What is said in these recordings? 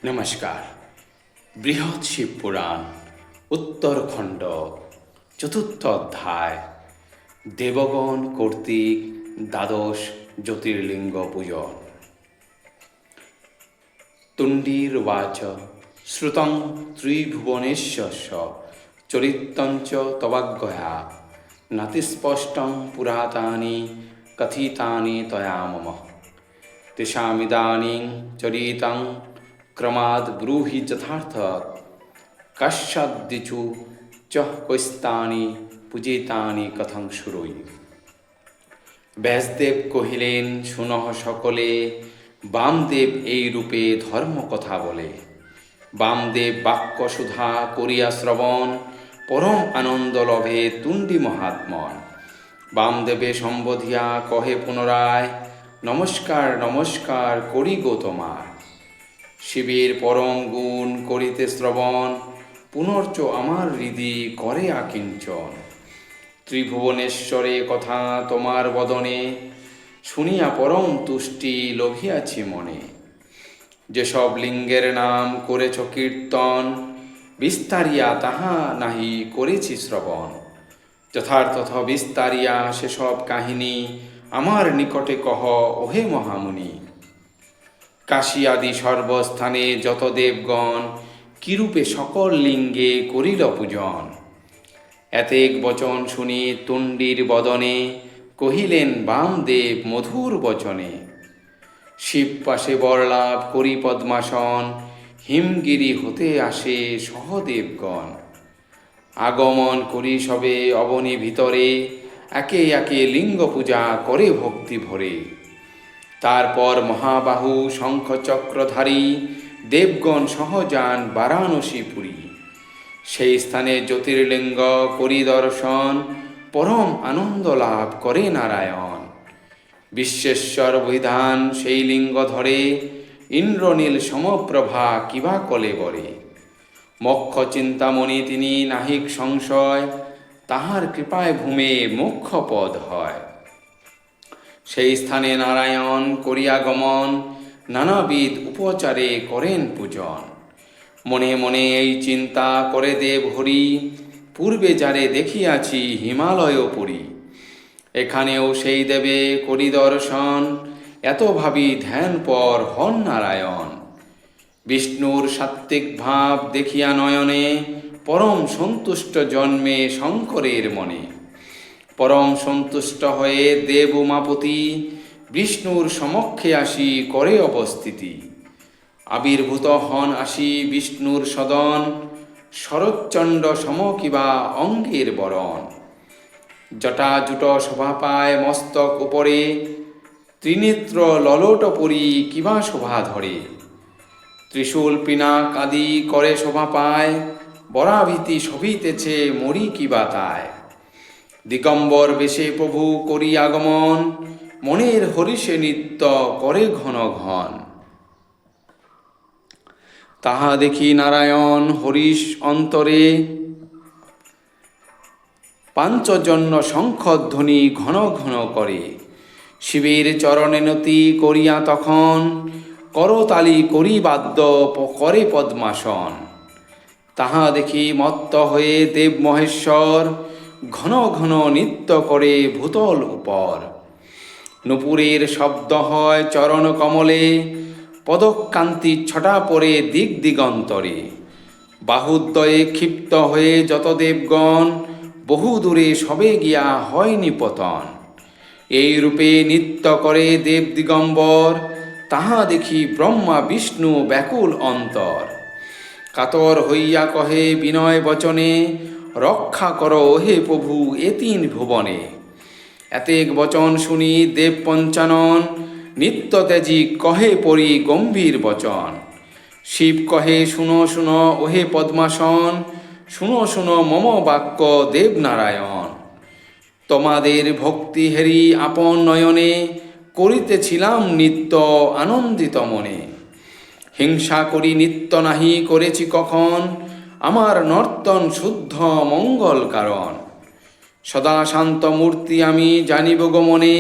নমস্কার। বৃহৎ শিব পুরাণ উত্তরখণ্ড চতুর্থ অধ্যায় দেবগণ কর্তৃক দ্বাদশ জ্যোতির্লিঙ্গ পূজন। তুণ্ডির্বাচ শ্রুতং ত্রিভুবনেশ্বস্য চরিত্তঞ্চ তবাজ্ঞয়া নাতিস্পষ্টং পুরাতানি কথিতানি তয়া মম তেষামিদানীং চরিতং ক্রমাদ ব্রূহি যথার্থ কস্যাদ্দিচু চ কৈস্তানি পূজিতানি কথং শুরুই। ব্যাসদেব কহিলেন, শুনহ সকলে, বামদেব এই রূপে ধর্ম কথা বলে। বামদেব বাক্য সুধা করিয়া শ্রবণ, পরম আনন্দ লভে তুণ্ডী মহাত্মন। বামদেবে সম্বোধিয়া কহে পুনরায়, নমস্কার নমস্কার করি গো তোমার। শিবের পরম গুণ করিতে শ্রবণ, পুনর্চ আমার হৃদি করে আকিঞ্চন। ত্রিভুবনেশ্বরে কথা তোমার বদনে, শুনিয়া পরম তুষ্টি লোভিয়াছি মনে। যেসব লিঙ্গের নাম করেছ কীর্তন, বিস্তারিয়া তাহা নাহি করেছি শ্রবণ। যথার্থ বিস্তারিয়া সেসব কাহিনী, আমার নিকটে কহ ওহে মহামুনি। কাশী আদি সর্বস্থানে যত দেবগণ, কিরূপে সকল লিঙ্গে করিল পূজন। এতেক বচন শুনি তুণ্ডির বদনে, কহিলেন বামদেব মধুর বচনে। শিব পাশে বরলাভ করি পদ্মাসন, হিমগিরি হতে আসে সহদেবগণ। আগমন করি সবে অবনী ভিতরে, একে একে লিঙ্গ পূজা করে ভক্তি ভরে। তারপর মহাবাহু শঙ্খচক্রধারী, দেবগণ সহযান বারাণসীপুরী। সেই স্থানে জ্যোতির্লিঙ্গ করি দর্শন, পরম আনন্দ লাভ করে নারায়ণ। বিশ্বেশ্বর বিধান সেই লিঙ্গ ধরে, ইন্দ্রনীল সমপ্রভা কিবা কলে বরে। মোক্ষ চিন্তামণি তিনি নাহিক সংশয়, তাহার কৃপায় ভূমে মোক্ষ পদ হয়। সেই স্থানে নারায়ণ করিয়া গমন, নানাবিধ উপচারে করেন পূজন। মনে মনে এই চিন্তা করে দেব হরি, পূর্বে যারে দেখিয়াছি হিমালয় পুরী। এখানেও সেই দেবে করি দর্শন, এত ভাবি ধ্যান পর হন নারায়ণ। বিষ্ণুর সাত্ত্বিক ভাব দেখিয়া নয়নে, পরম সন্তুষ্ট জন্মে শঙ্করের মনে। পরম সন্তুষ্ট হয়ে দেব উমাপতি, বিষ্ণুর সমক্ষে আসি করে অবস্থিতি। আবির্ভূত হন আসি বিষ্ণুর সদন, শরৎচণ্ড সম কিবা অঙ্গের বরণ। জটাজুট শোভা পায় মস্তক উপরে, ত্রিনেত্র ললট পরি কিবা শোভা ধরে। ত্রিশূল পিনাক আদি করে শোভা পায়, বরাভীতি শোভিতেছে মরি কিবা তায়। দিগম্বর বেশে প্রভু করি আগমন, মনের হরিষে নিত্য করে ঘন ঘন। তাহা দেখি নারায়ণ হরিশ অন্তরে, পাঞ্চজন্য শঙ্খধ্বনি ঘন ঘন করে। শিবের চরণে নতি করিয়া তখন, করতালি করি বাদ্য করে পদ্মাসন। তাহা দেখি মত্ত হয়ে দেব মহেশ্বর, ঘন ঘন নৃত্য করে ভূতল উপর। নূপুরের শব্দ হয় চরণ কমলে, পদকান্তি ছটা পড়ে দিক দিগন্তরে। বাহুদ্বয়ে ক্ষিপ্ত হয়ে যত দেবগণ, বহু দূরে সবে গিয়া হয় নিপতন। এই রূপে নৃত্য করে দেব দিগম্বর, তাহা দেখি ব্রহ্মা বিষ্ণু ব্যাকুল অন্তর। কাতর হইয়া কহে বিনয় বচনে, রক্ষা করো হে প্রভু এ তিন ভুবনে। এতেক বচন শুনি দেব পঞ্চানন, নিত্য তেজি কহে পরি গম্ভীর বচন। শিব কহে শুনো শুনো ওহে পদ্মাসন, শুনো শুনো মম বাক্য দেবনারায়ণ। তোমাদের ভক্তি হেরি আপন নয়নে, করিতেছিলাম নিত্য আনন্দিত মনে। হিংসা করি নিত্য নাহি করেছি কখন, আমার নর্তন শুদ্ধ মঙ্গল কারণ। সদা শান্ত মূর্তি আমি জানিব গো মনে,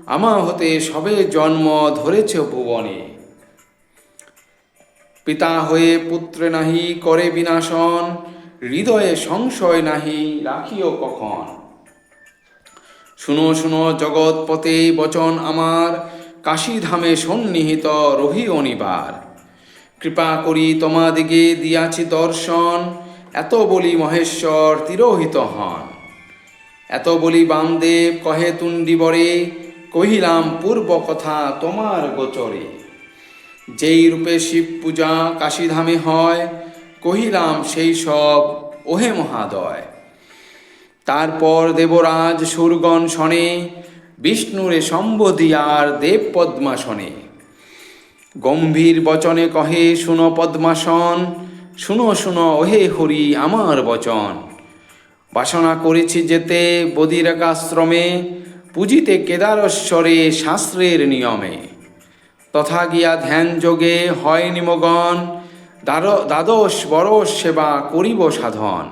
আমা হতে সবে জন্ম ধরেছ ভুবনে। পিতা হয়ে পুত্রে নাহি করে বিনাশন, হৃদয়ে সংশয় নাহি রাখিও কখন। শুনো শুনো জগৎপতে বচন আমার, কাশীধামে সন্নিহিত রহি অনিবার। কৃপা করি তোমাদিগে দিয়াছি দর্শন, এত বলি মহেশ্বর তিরোহিত হন। এত বলি বামদেব কহে তুণ্ডিবরে, কহিলাম পূর্ব কথা তোমার গোচরে। যেই রূপে শিব পূজা কাশীধামে হয়, কহিলাম সেই সব ওহে মহাদয়। তারপর দেবরাজ সুরগণ শনে, বিষ্ণুরে সম্বোধিয়ার দেব পদ্মাসনে। গম্ভীর বচনে কহে শুনো পদ্মাসন, শুনো শুনো ওহে হরি আমার বচন। বাসনা করেছি যেতে বদিরাকাশ্রমে, পূজিতে কেদারেশ্বরে শাস্ত্রের নিয়মে। তথা গিয়া ধ্যান যোগে হয় নিমগন, দ্বাদশ বরষ সেবা করিব সাধন।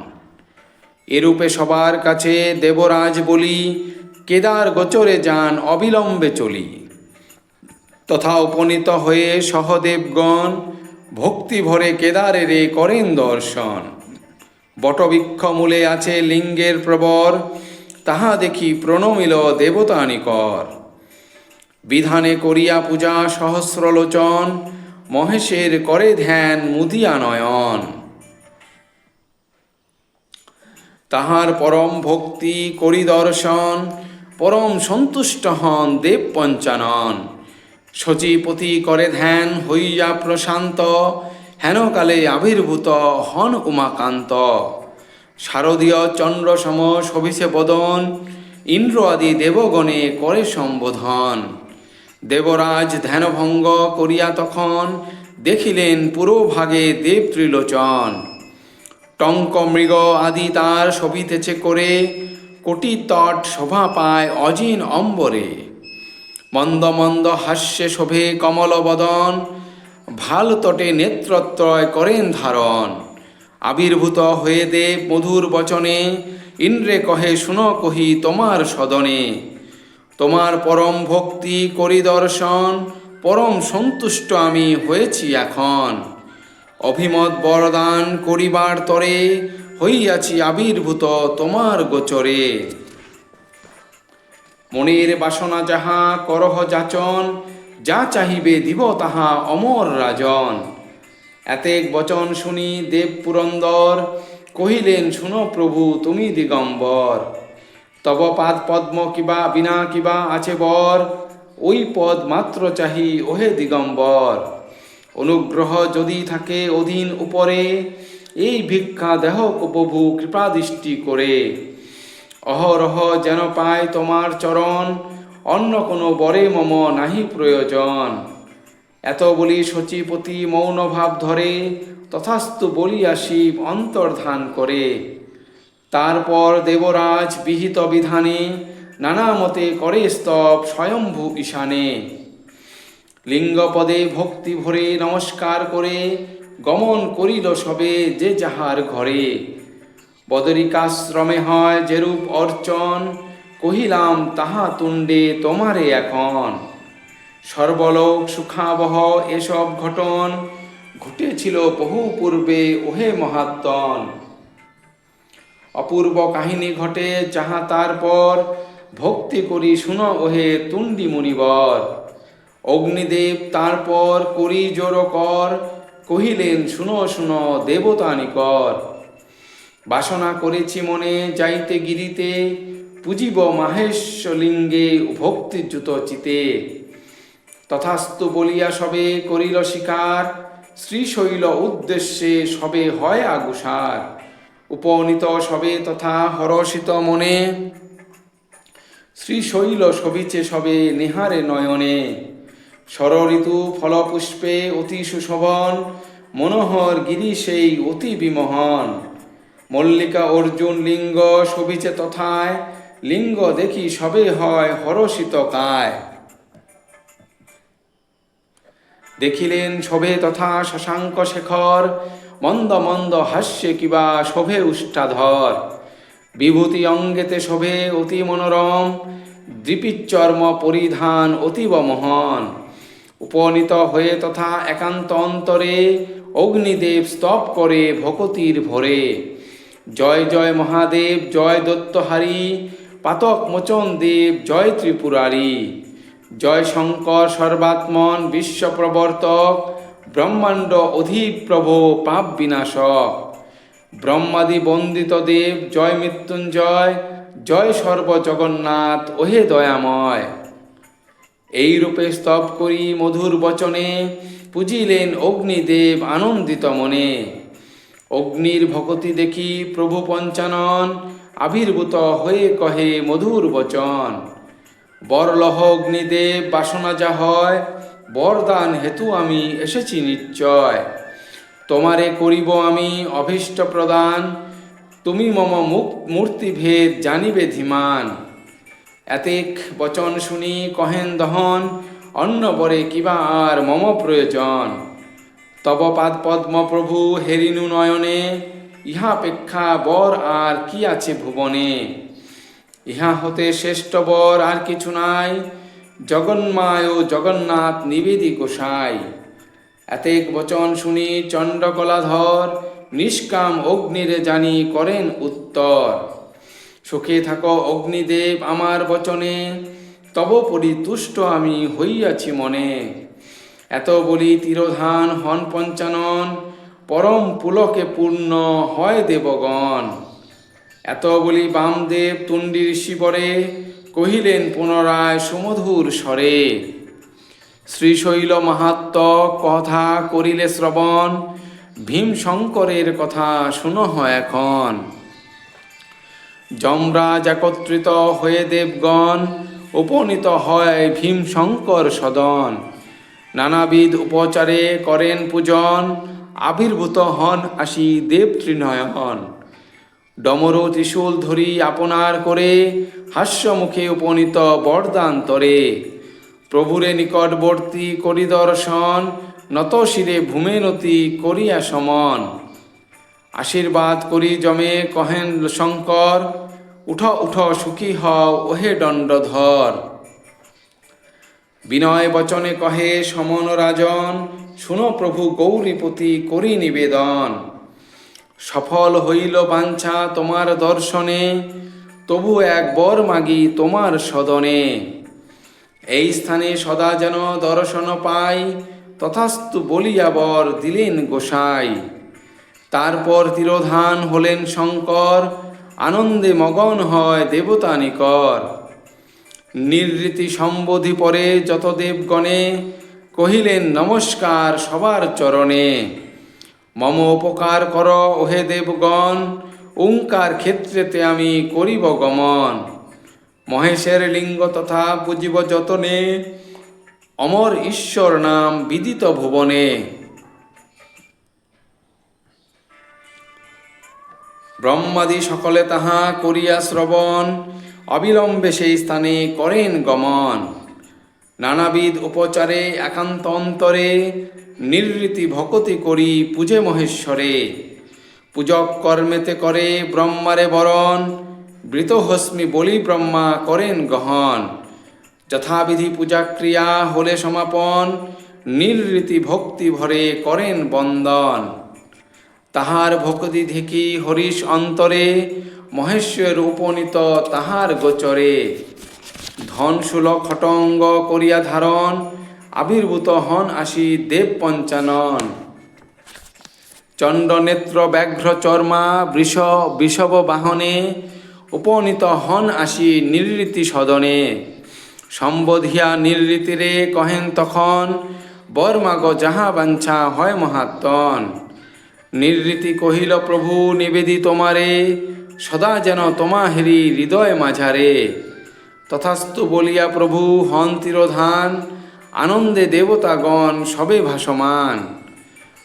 এরূপে সবার কাছে দেবরাজ বলি, কেদার গোচরে যান অবিলম্বে চলি। তথা উপনীত হয়ে সহদেবগণ, ভক্তি ভরে কেদারেরে করেন দর্শন। বটবৃক্ষ মূলে আছে লিঙ্গের প্রবর, তাহা দেখি প্রণমিল দেবতা নিকর। বিধানে করিয়া পূজা সহস্রলোচন, মহেশের করে ধ্যান মুদিয়া নয়ন। তাহার পরম ভক্তি করি দর্শন, পরম সন্তুষ্ট হন দেব পঞ্চানন। শচীপতি করে ধ্যান হইয়া প্রশান্ত, হেনকালে আবির্ভূত হন উমাকান্ত। শারদীয় চন্দ্র সম শোভিছে বদন, ইন্দ্র আদি দেবগণে করে সম্বোধন। দেবরাজ ধ্যানভঙ্গ করিয়া তখন, দেখিলেন পুরোভাগে দেব ত্রিলোচন। টঙ্ক মৃগ আদি তার শোভিতেছে করে, কোটি তট শোভা পায় অজিন অম্বরে। মন্দ মন্দ হাস্যে শোভে কমল বদন, ভাল তটে নেত্রত্রয় করেন ধারণ। আবির্ভূত হয়ে দেব মধুর বচনে, ইন্দ্রে কহে শুনো কহি তোমার সদনে। তোমার পরম ভক্তি করি দর্শন, পরম সন্তুষ্ট আমি হয়েছি এখন। অভিমত বরদান করিবার তরে, হইয়াছি আবির্ভূত তোমার গোচরে। মনের বাসনা যাহা করহ যাচন, যা চাহিবে দিব তাহা অমর রাজন। এতেক বচন শুনি দেব পুরন্দর, কহিলেন শুনো প্রভু তুমি দিগম্বর। তব পাদ পদ্ম কিবা বিনা কিবা আছে বর, ওই পদ মাত্র চাহি ওহে দিগম্বর। অনুগ্রহ যদি থাকে অধীন উপরে, এই ভিক্ষা দেহ প্রভু কৃপাদৃষ্টি করে। অহরহ যেন পায় তোমার চরণ, অন্য কোনো বরে মম নাহি প্রয়োজন। এত বলি শচীপতি মৌন ভাব ধরে, তথাস্তু বলিয়া শিব অন্তর্ধান করে। তারপর দেবরাজ বিহিত বিধানে, নানা মতে করে স্তব স্বয়ম্ভু ঈশানে। লিঙ্গপদে ভক্তি ভরে নমস্কার করে, গমন করিল সবে যে যাহার ঘরে। বদরিকাশ্রমে হয় যেরূপ অর্চন, কহিলাম তাহা তুণ্ডে তোমারে এখন। সর্বলোক সুখাবহ এসব ঘটন, ঘটেছিল বহু পূর্বে ওহে মহাত্মন। অপূর্ব কাহিনী ঘটে যাহা তারপর, ভক্তি করি শুনো ওহে তুণ্ডি মুনিবর। অগ্নিদেব তারপর করি জোর কর, কহিলেন শুনো শুনো দেবতা নিকর। বাসনা করেছি মনে যাইতে গিরিতে, পূজিব মাহেশ্বলিঙ্গে ভক্তিযুত চিতে। তথাস্তু বলিয়া সবে করিল স্বীকার, শ্রীশৈল উদ্দেশ্যে সবে হয় আগুসার। উপনীত সবে তথা হরষিত মনে, শ্রীশৈল শোভিছে সবে নিহারে নয়নে। ষড়ঋতু ফলপুষ্পে অতি সুশোভন, মনোহর গিরি সেই অতি বিমোহন। মল্লিকা অর্জুন লিঙ্গ শোভিছে তথায়, লিঙ্গ দেখি সবে হয় হরষিত কায়। দেখিলেন শোভে তথা শশাঙ্ক শেখর, মন্দ মন্দ হাস্যে কিবা শোভে উষ্ঠাধর। বিভূতি অঙ্গেতে শোভে অতি মনোরম, দৃপিচর্ম পরিধান অতীব মোহন। উপনীত হয়ে তথা একান্ত অন্তরে, অগ্নিদেব স্তব করে ভকতির ভরে। জয় জয় মহাদেব জয় দত্তহারী, পাতক মোচন দেব জয় ত্রিপুরারি। জয় শঙ্কর সর্বাত্মন বিশ্বপ্রবর্তক, ব্রহ্মাণ্ড অধিপ্রভ পাপ বিনাশক। ব্রহ্মাদি বন্দিত দেব জয় মৃত্যুঞ্জয়, জয় সর্বজগন্নাথ ওহে দয়াময়। এই রূপে স্তব করি মধুর বচনে, পুজিলেন অগ্নিদেব আনন্দিত মনে। অগ্নির ভকতি দেখি প্রভু পঞ্চানন, আবির্ভূত হয়ে কহে মধুর বচন। বরলহ অগ্নিদেব বাসনা যা হয়, বরদান হেতু আমি এসেছি নিশ্চয়। তোমারে করিব আমি অভীষ্ট প্রদান, তুমি মম মূর্তিভেদ জানিবে ধীমান। এতেক বচন শুনি কহেন দহন, অন্য বরে কিবা আর মম প্রয়োজন। তব পাদ পদ্ম প্রভু হেরিনু নয়নে, ইহাপেক্ষা বর আর কি আছে ভুবনে। ইহা হতে শ্রেষ্ঠ বর আর কিছু নাই, জগন্মায় জগন্নাথ নিবেদি গোসাই। এতেক বচন শুনি চণ্ডকলাধর, নিষ্কাম অগ্নিরে জানি করেন উত্তর। সুখে থাকো অগ্নিদেব আমার বচনে, তব পরিতুষ্ট আমি হইয়াছি মনে। এত বলি তিরোধান হন পঞ্চানন, পরম পুলকে পূর্ণ হয় দেবগণ। এত বলি বামদেব তুণ্ডির শিবরে, কহিলেন পুনরায় সুমধুর স্বরে। শ্রীশৈল মাহাত্ম কথা করিলে শ্রবণ, ভীম শঙ্করের কথা শুনহ এখন। যমরাজ একত্রিত হয়ে দেবগণ, উপনীত হয় ভীম শঙ্কর সদন। নানাবিধ উপচারে করেন পূজন, আবির্ভূত হন আসি দেব ত্রিনয়ন। ডমরু ত্রিশূল ধরি আপনার করে, হাস্যমুখে উপনীত বরদান তরে। প্রভুরে নিকটবর্তী করি দর্শন, নত শিরে ভূমেনতি করিয়া সমন। আশীর্বাদ করি জমে কহেন শঙ্কর, উঠ উঠ সুখী হও ওহে দণ্ডধর। বিনয় বচনে কহে সমন রাজন, শুনো প্রভু গৌরীপতি করি নিবেদন। সফল হইল বাঞ্ছা তোমার দর্শনে, তবু এক বর মাগি তোমার সদনে। এই স্থানে সদা যেন দর্শন পাই, তথাস্তু বলিয়া বর দিলেন গোসাই। তারপর তিরোধান হলেন শঙ্কর, আনন্দে মগন হয় দেবতা নিকর। নির্রীতি সম্বোধি পরে যত দেবগণে, কহিলেন নমস্কার সবার চরণে। মম উপকার কর ওহে দেবগণ, ওঙ্কার ক্ষেত্রেতে আমি করিব গমন। মহেশের লিঙ্গ তথা পুজিব যতনে, অমর ঈশ্বর নাম বিদিত ভুবনে। ব্রহ্মাদি সকলে তাহা করিয়া শ্রবণ, অবিলম্বে সেই স্থানে করেন গমন। নানাবিধ উপচারে একান্ত অন্তরে, নির্রীতি ভকতি করি পূজে মহেশ্বরে। পূজক কর্মেতে করে ব্রহ্মারে বরণ, বৃতহস্মি বলি ব্রহ্মা করেন গহন। যথাবিধি পূজাক্রিয়া হলে সমাপন, নির্রীতি ভক্তি ভরে করেন বন্দন। তাহার ভক্তি দেখি হরিশ অন্তরে, মহেশ্বর উপনীত তাহার গোচরে। ধনশূল খটঙ্গ করিয়া ধারণ, আবির্ভূত হন আসি দেব পঞ্চানন। চণ্ডনেত্র ব্যাঘ্র চর্মা বৃষভ বাহনে, উপনীত হন আসি নির্রীতি সদনে। সম্বোধিয়া নির্রীতিরে কহেন তখন, বর্মাগ যাহা বাঞ্ছা হয় মহাত্মন। নির্রীতি কহিল প্রভু নিবেদি তোমারে, সদা যেন তোমাহেরি হৃদয় মাঝারে। তথাস্তু বলিয়া প্রভু হন তিরোধান, আনন্দে দেবতাগণ সবে ভাসমান।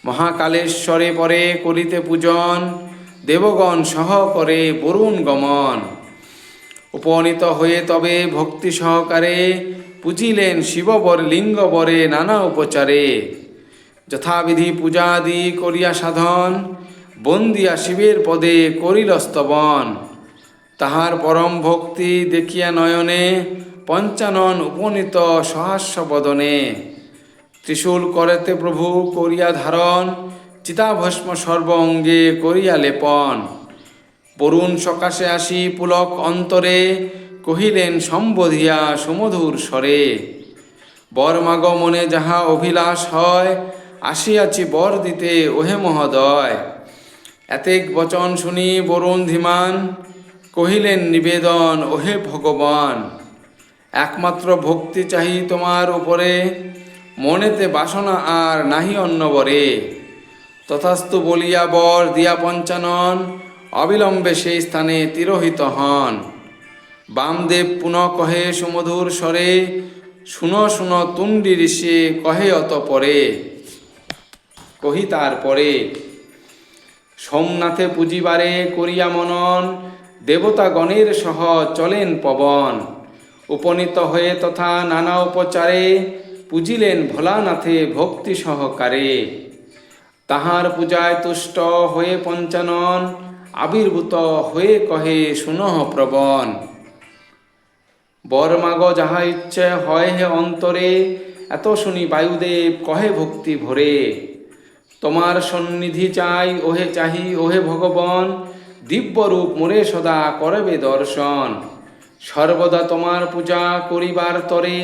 মহাকালেশ্বরে পরে করিতে পূজন, দেবগণ সহ করে বরুণ গমন। উপনীত হয়ে তবে ভক্তি সহকারে, পূজিলেন শিববর লিঙ্গবরে নানা উপচারে। যথাবিধি পূজাদি করিয়া সাধন, বন্দিয়া শিবের পদে করিল স্তবন। তাহার পরম ভক্তি দেখিয়া নয়নে, পঞ্চানন উপনীত সহাস্য বদনে। ত্রিশূল করেতে প্রভু করিয়া ধারণ, চিতাভস্ম সর্ব অঙ্গে করিয়া লেপন। বরুণ সকাশে আসি পুলক অন্তরে, কহিলেন সম্বোধিয়া সুমধুর স্বরে, বর মাগ মনে যাহা অভিলাষ হয়, আসিয়াছি বর দিতে ওহে মহোদয়। এতেক বচন শুনি বরুণ ধীমান, কহিলেন নিবেদন ওহে ভগবান। একমাত্র ভক্তি চাহি তোমার উপরে, মনেতে বাসনা আর নাহি অন্নবরে। তথাস্তু বলিয়া বর দিয়া পঞ্চানন, অবিলম্বে সেই স্থানে তিরোহিত হন। বামদেব পুনঃ কহে সুমধুর স্বরে, শুনো শুনো তুণ্ডি ঋষি কহে অতঃপরে। কহি তারপরে, সোমনাথে পুজিবারে করিয়া মনন, দেবতা গণের সহ চলেন পবন। উপনীত হয়ে তথা নানা উপচারে, পুজিলেন ভোলানাথে ভক্তি সহকারে। তাহার পূজায় তুষ্ট হয়ে পঞ্চানন, আবির্ভূত হয়ে কহে শুনহ প্রবন। বর মাগ যাহা ইচ্ছে হয় হে অন্তরে, এত শুনি বায়ুদেব কহে ভক্তি ভরে। তোমার সন্নিধি চাই ওহে চাহি ওহে ভগবান, দিব্যরূপ মোরে সদা করবে দর্শন। সর্বদা তোমার পূজা করিবার তরে,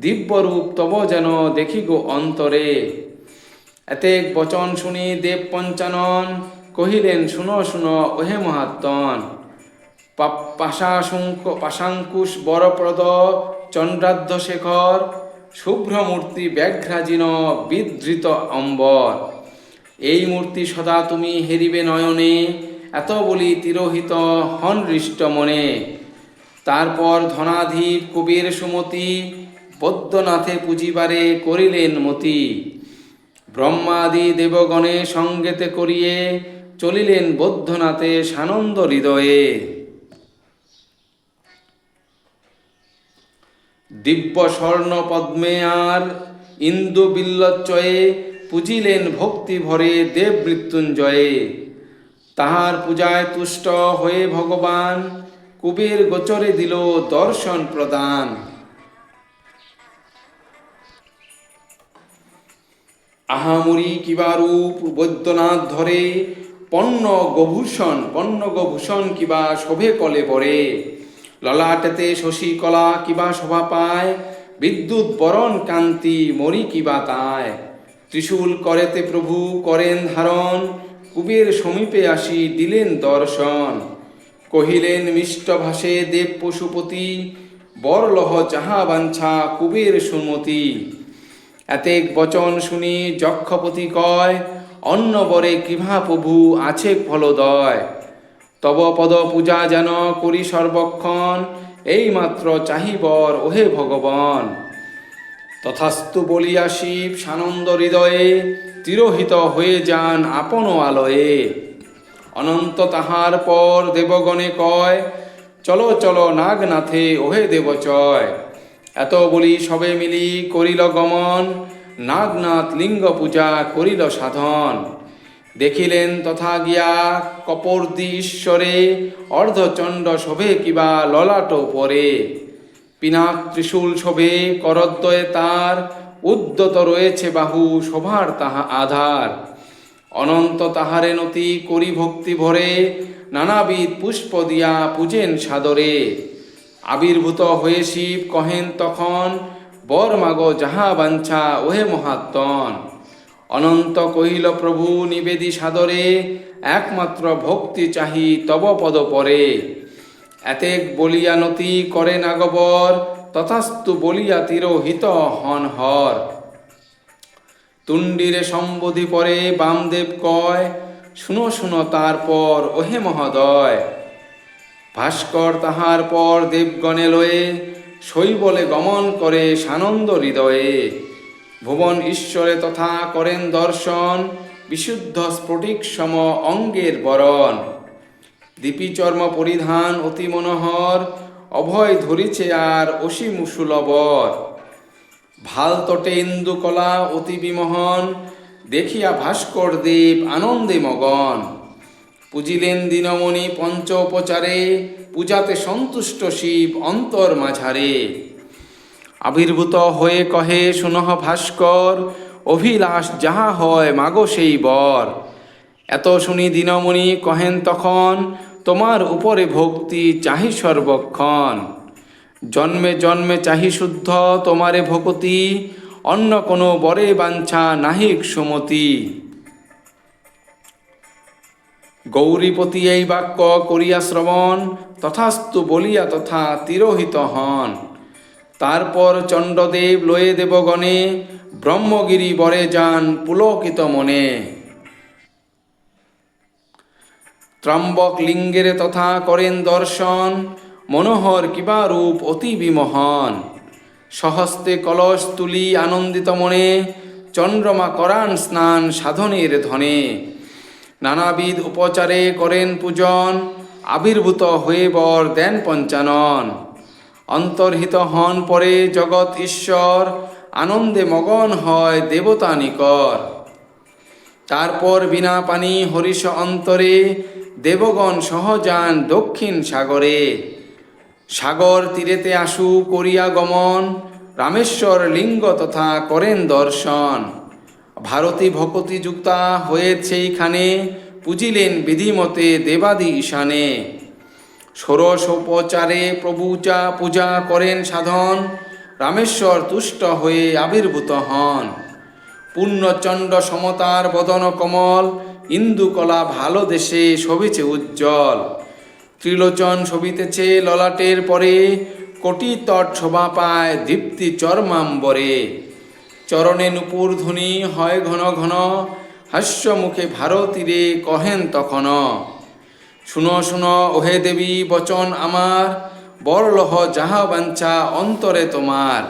দিব্যরূপ তব যেন দেখি গো অন্তরে। এতেক বচন শুনি দেব পঞ্চানন, কহিলেন শুনো শুনো ওহে মহাত্মন। পাশাঙ্কুশ বরপ্রদ চন্দ্রাধ্য শেখর, শুভ্রমূর্তি ব্যাঘ্রাজীন বিধৃত অম্বর। এই মূর্তি সদা তুমি হেরিবে নয়নে, এত বলি তিরোহিত হন হৃষ্ট মনে। তারপর ধনাধীর কবির সুমতি, বৈদ্যনাথে পুজিবারে করিলেন মতি। ব্রহ্মাদি দেবগণে সঙ্গেতে করিয়ে, চলিলেন বৈদ্যনাথে সানন্দ হৃদয়ে। দিব্য স্বর্ণ পদ্মে আর ইন্দু বিল্লচ্চয়ে, পুজিলেন ভক্তি ভরে দেব মৃত্যুঞ্জয়ে। তাহার পূজায় তুষ্ট হয়ে ভগবান, কুবের গোচরে দিল দর্শন প্রদান। আহামুরি কিবা রূপ বৈদ্যনাথ ধরে, পন্ন গোভূষণ কিবা শোভে কলে বরে। ললাটেতে শশী কলা কিবা শোভা পায়, বিদ্যুৎ বরণ কান্তি মরি কিবা তায়। ত্রিশূল করেতে প্রভু করেন ধারণ, কুবের সমীপে আসি দিলেন দর্শন। কহিলেন মিষ্ট ভাষে দেব পশুপতি, বরলহ যাহা বাঞ্ছা কুবের সুমতি। এতেক বচন শুনি যক্ষপতি কয়, অন্ন বরে কৃভা প্রভু আছে ফলদয়। তব পদ পূজা যেন করি সর্বক্ষণ, এই মাত্র চাহিবর ওহে ভগবান। তথাস্তু বলিয়া শিব সানন্দ হৃদয়ে, তিরোহিত হয়ে যান আপন আলয়ে। অনন্ত তাহার পর দেবগণে কয়, চলো চলো নাগনাথে ওহে দেবচয়। এত বলি সবে মিলি করিল গমন, নাগনাথ লিঙ্গ পূজা করিল সাধন। দেখিলেন তথা গিয়া কপর্দি ঈশ্বরে, অর্ধচণ্ড শোভে কিবা ললাট পরে। পিনাক ত্রিশূল শোভে করদ্বয়ে তার, উদ্যত রয়েছে বাহু শোভার তাহা আধার। অনন্ত তাহারে নতি করি ভক্তি ভরে, নানাবিধ পুষ্প দিয়া পূজেন সাদরে। আবির্ভূত হয়ে শিব কহেন তখন, বর মাগ যাহা বাঞ্ছা ওহে মহাত্মন। অনন্ত কহিল প্রভু নিবেদি সাদরে, একমাত্র ভক্তি চাহি তব পদ পরে। এতেক বলিয়া নতি করে নাগবর, তথাস্তু বলিয়া তিরোহিত হন হর। তুণ্ডিরে সম্বোধি পরে বামদেব কয়, শুনো শুনো তারপর ওহে মহোদয়। ভাস্কর তাহার পর দেবগণে লয়ে, শৈবলে গমন করে সানন্দ হৃদয়ে। ভুবন ঈশ্বরে তথা করেন দর্শন, বিশুদ্ধ স্ফটিক সম অঙ্গের বরণ। দীপিচর্ম পরিধান অতি মনোহর, অভয় ধরিছে আর অসীম সুলবর। ভাল তটে ইন্দুকলা অতি বিমোহন, দেখিয়া ভাস্কর দেব আনন্দে মগন। পুজিলেন দীনমণি পঞ্চ উপচারে, পূজাতে সন্তুষ্ট শিব অন্তর মাঝারে। আবির্ভূত হয়ে কহে শুনহ ভাস্কর, অভিলাষ যাহা হয় মাগো সেই বর। এত শুনি দিনমণি কহেন তখন, তোমার উপরে ভক্তি চাহি সর্বক্ষণ। জন্মে জন্মে চাহি শুদ্ধ তোমারে ভকতি, অন্য কোনো বরে বাঞ্ছা নাহিক সুমতি। গৌরীপতি এই বাক্য করিয়া শ্রবণ, তথাস্তু বলিয়া তথা তিরোহিত হন। তারপর চণ্ডদেব লয়ে দেবগণে, ব্রহ্মগিরি বরে যান পুলকিত মনে। ত্রম্বক লিঙ্গের তথা করেন দর্শন, মনোহর কিবা রূপ অতি বিমোহন। সহস্তে কলস তুলি আনন্দিত মনে, চন্দ্রমা করান স্নান সাধনের ধনে। নানাবিধ উপচারে করেন পূজন, আবির্ভূত হয়ে বর দেন পঞ্চানন। অন্তর্হিত হন পরে জগৎ ঈশ্বর, আনন্দে মগন হয় দেবতা নিকর। তারপর বিনা পানি হরিষ অন্তরে, দেবগণ সহযান দক্ষিণ সাগরে। সাগর তীরেতে আশু করিয়া গমন, রামেশ্বর লিঙ্গ তথা করেন দর্শন। ভারতী ভকতি যুক্তা হয়ে সেইখানে, পুজিলেন বিধিমতে দেবাদি ঈশানে। ষোড়শোপচারে প্রভুচা পূজা করেন সাধন, রামেশ্বর তুষ্ট হয়ে আবির্ভূত হন। পূর্ণচণ্ড সমতার বদন কমল, ইন্দুকলা ভালো দেশে শোভিছে উজ্জ্বল। ত্রিলোচন শোভিতেছে ললাটের পরে, কোটি তট শোভা পায় দীপ্তি চর্মাম্বরে। চরণে নূপুর ধ্বনি হয় ঘন ঘন, হাস্য মুখে ভারতীরে কহেন তখন। শুনো শুনো ওহে দেবী বচন আমার, বরলহ যাহা বাঞ্ছা অন্তরে তোমার।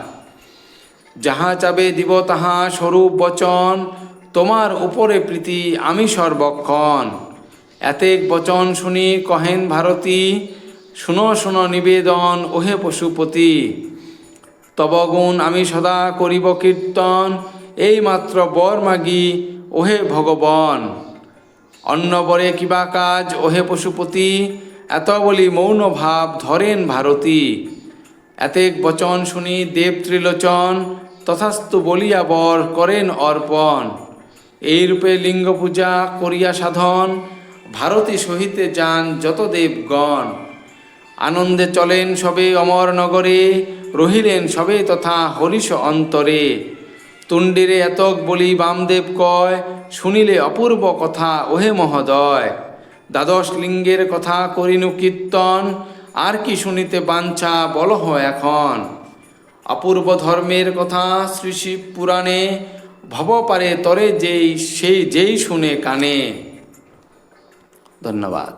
যাহা চাবে দিব তাহা স্বরূপ বচন, তোমার উপরে প্রীতি আমি সর্বক্ষণ। এতেক বচন শুনি কহেন ভারতী, শুনো শুনো নিবেদন ওহে পশুপতি। তব গুণ আমি সদা করিব কীর্তন, এই মাত্র বর মাগি ওহে ভগবান। অন্য বরে কিবা কাজ ওহে পশুপতি, এত বলি মৌন ভাব ধরেন ভারতী। এতেক বচন শুনি দেব ত্রিলোচন, তথাস্তু বলিয়া বর করেন অর্পণ। এইরূপে লিঙ্গ পূজা করিয়া সাধন, ভারতী সহিতে যান যত দেবগণ। আনন্দে চলেন সবে অমর নগরে, রহিলেন সবে তথা হরিষ অন্তরে। তুণ্ডিরে এতক বলি বামদেব কয়, শুনিলে অপূর্ব কথা ওহে মহোদয়। দ্বাদশ লিঙ্গের কথা করিনু কীর্তন, আর কি শুনিতে বাঞ্ছা বলহ এখন। অপূর্ব ধর্মের কথা শ্রী শিব পুরাণে, ভব পারে তরে যেই সেই যেই শুনে কানে। ধন্যবাদ।